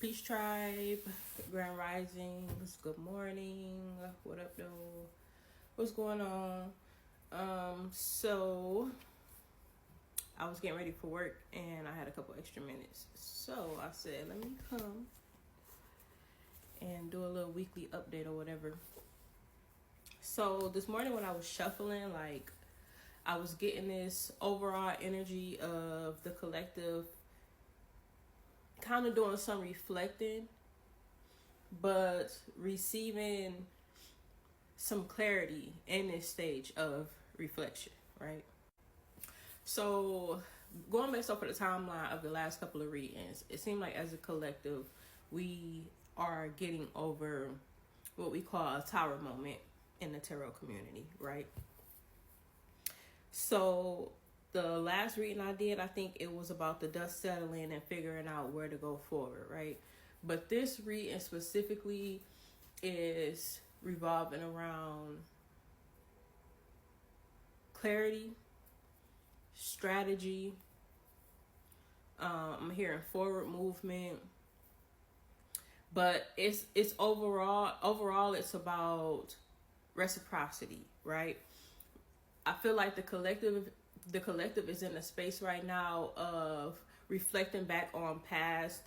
Peace Tribe, Grand Risings, good morning. What up, though? What's going on? So I was getting ready for work and I had a couple extra minutes. So I said, let me come and do a little weekly update or whatever. So this morning when I was shuffling, I was getting this overall energy of the collective kind of doing some reflecting, but receiving some clarity in this stage of reflection, right? So going based off of the timeline of the last couple of readings, it seemed like as a collective, we are getting over what we call a tower moment in the tarot community, right? So the last reading I did, I think it was about the dust settling and figuring out where to go forward, right? But this reading specifically is revolving around clarity, strategy. I'm hearing forward movement, but it's overall it's about reciprocity, right? I feel like the collective is in a space right now of reflecting back on past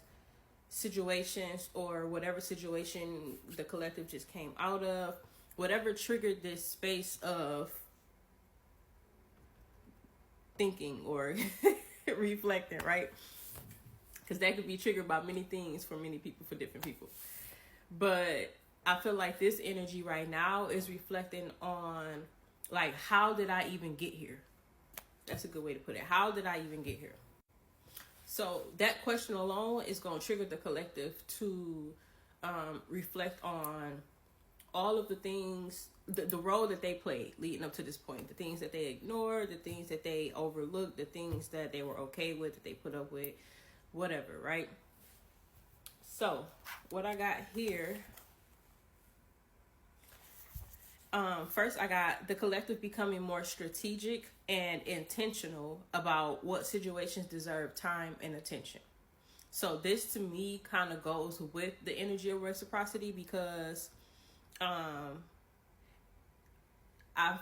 situations or whatever situation the collective just came out of, whatever triggered this space of thinking or reflecting, right? Because that could be triggered by many things for many people, for different people. But I feel like this energy right now is reflecting on, like, how did I even get here? That's a good way to put it. How did I even get here? So that question alone is going to trigger the collective to reflect on all of the things, the role that they played leading up to this point, the things that they ignored, the things that they overlooked, the things that they were okay with, that they put up with, whatever, right? So what I got here, first I got the collective becoming more strategic and intentional about what situations deserve time and attention. So this to me kind of goes with the energy of reciprocity, because I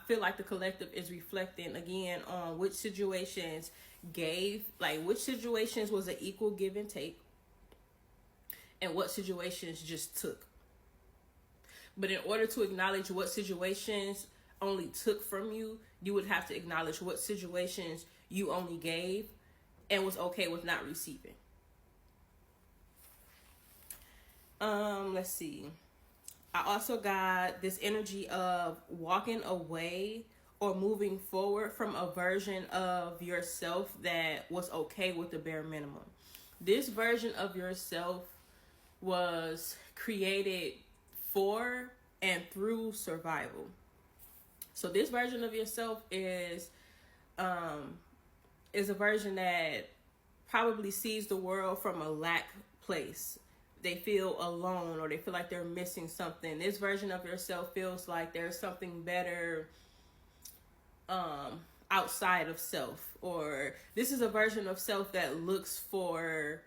feel like the collective is reflecting again on which situations which situations was an equal give and take, and what situations just took. But in order to acknowledge what situations only took from you, you would have to acknowledge what situations you only gave and was okay with not receiving. Let's see. I also got this energy of walking away or moving forward from a version of yourself that was okay with the bare minimum. This version of yourself was created for and through survival. So this version of yourself is a version that probably sees the world from a lack place. They feel alone, or they feel like they're missing something. This version of yourself feels like there's something better outside of self, or this is a version of self that looks for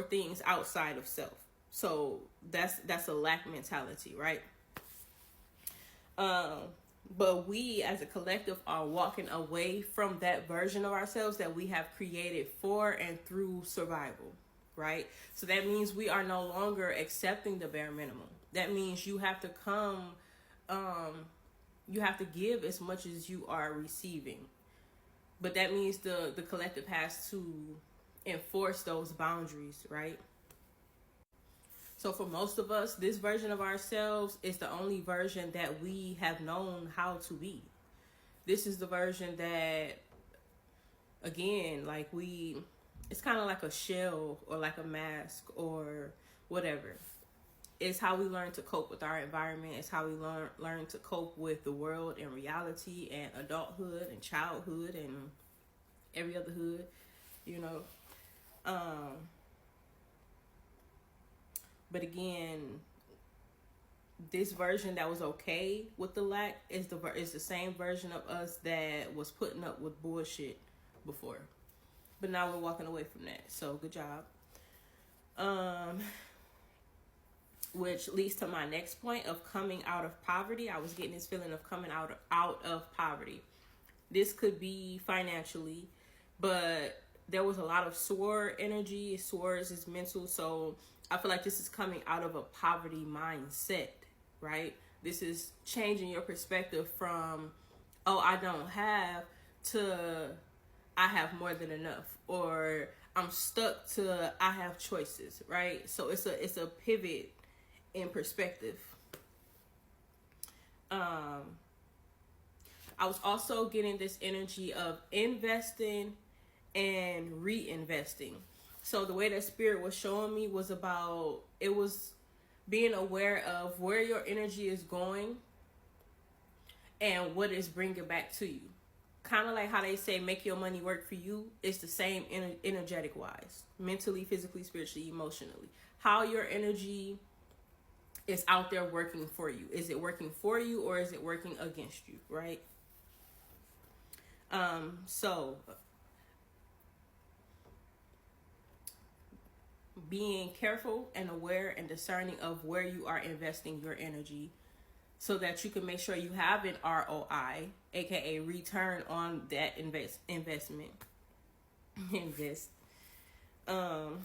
things outside of self. So that's a lack mentality, right? But we as a collective are walking away from that version of ourselves that we have created for and through survival, right? So that means we are no longer accepting the bare minimum. That means you have to you have to give as much as you are receiving. But that means the collective has to enforce those boundaries, right? So for most of us, this version of ourselves is the only version that we have known how to be. This is the version that, again, it's kind of like a shell or like a mask or whatever. It's how we learn to cope with our environment. It's how we learn to cope with the world and reality and adulthood and childhood and every other hood, you know. But again, this version that was okay with the lack is the same version of us that was putting up with bullshit before. But now we're walking away from that. So good job. Um, which leads to my next point of coming out of poverty. I was getting this feeling of coming out of poverty. This could be financially, but there was a lot of sword energy. Swords is mental, so I feel like this is coming out of a poverty mindset, right? This is changing your perspective from, oh, I don't have, to I have more than enough, or I'm stuck, to I have choices, right? So it's a pivot in perspective. I was also getting this energy of investing and reinvesting. So the way that spirit was showing me was about, it was being aware of where your energy is going and what is bringing back to you. Kind of like how they say make your money work for you. It's the same energetic wise, mentally, physically, spiritually, emotionally. How your energy is out there working for you. Is it working for you or is it working against you, right? So being careful and aware and discerning of where you are investing your energy so that you can make sure you have an ROI, aka return on that investment. Invest. And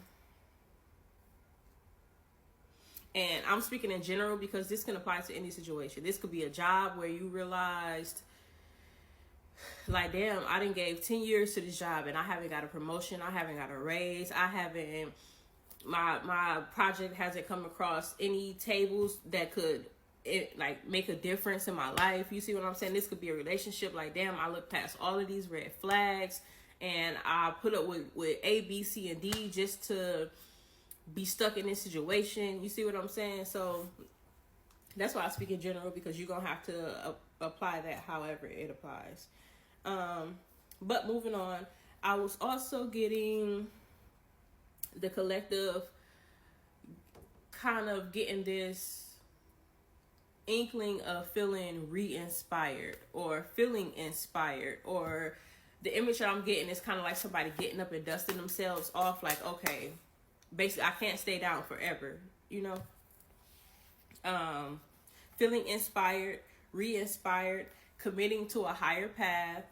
I'm speaking in general because this can apply to any situation. This could be a job where you realized, like, damn, I done gave 10 years to this job and I haven't got a promotion, I haven't got a raise, my project hasn't come across any tables that could make a difference in my life. You see what I'm saying? This could be a relationship. Like, damn, I look past all of these red flags and I put up with A, B, C, and D just to be stuck in this situation. You see what I'm saying? So that's why I speak in general, because you're gonna have to apply that however it applies. But moving on, I was also getting the collective kind of getting this inkling of feeling re-inspired or feeling inspired, or the image that I'm getting is kind of like somebody getting up and dusting themselves off, like, okay, basically I can't stay down forever, you know. Feeling inspired, re-inspired, committing to a higher path,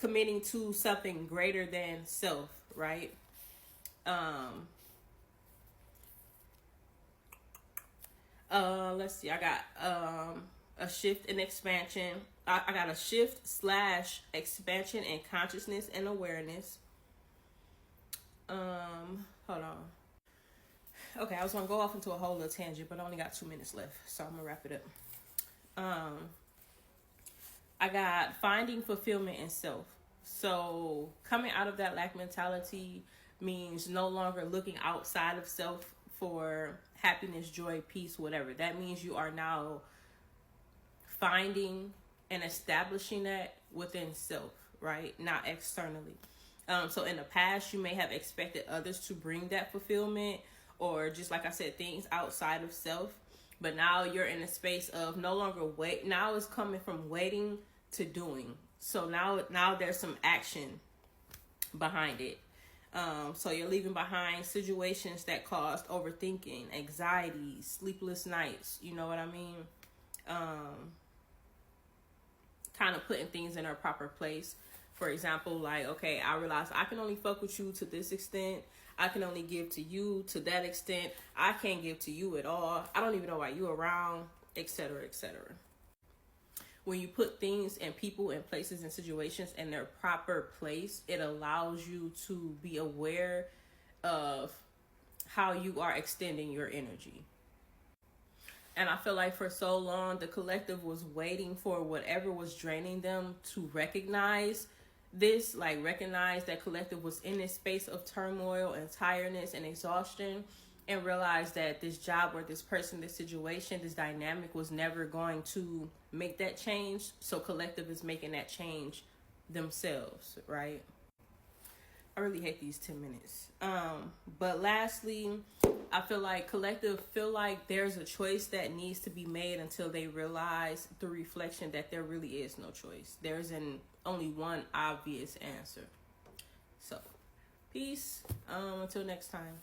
committing to something greater than self, right? Let's see, I got a shift and expansion. I got a shift / expansion in consciousness and awareness. Hold on. Okay, I was gonna go off into a whole little tangent, but I only got 2 minutes left, so I'm gonna wrap it up. I got finding fulfillment in self. So coming out of that lack mentality means no longer looking outside of self for happiness, joy, peace, whatever. That means you are now finding and establishing that within self, right? Not externally. So in the past, you may have expected others to bring that fulfillment, or just like I said, things outside of self. But now you're in a space of no longer wait. Now it's coming from waiting to doing. So now there's some action behind it. So you're leaving behind situations that caused overthinking, anxiety, sleepless nights. You know what I mean? Kind of putting things in their proper place. For example, like, okay, I realize I can only fuck with you to this extent. I can only give to you to that extent. I can't give to you at all. I don't even know why you're around, etc., etc. When you put things and people and places and situations in their proper place, it allows you to be aware of how you are extending your energy. And I feel like for so long, the collective was waiting for whatever was draining them to recognize this, like recognize that collective was in this space of turmoil and tiredness and exhaustion, and realize that this job or this person, this situation, this dynamic was never going to make that change. So collective is making that change themselves, right? I really hate these 10 minutes. But lastly, I feel like collective feel like there's a choice that needs to be made until they realize through reflection that there really is no choice. There's only one obvious answer. So, peace. Until next time.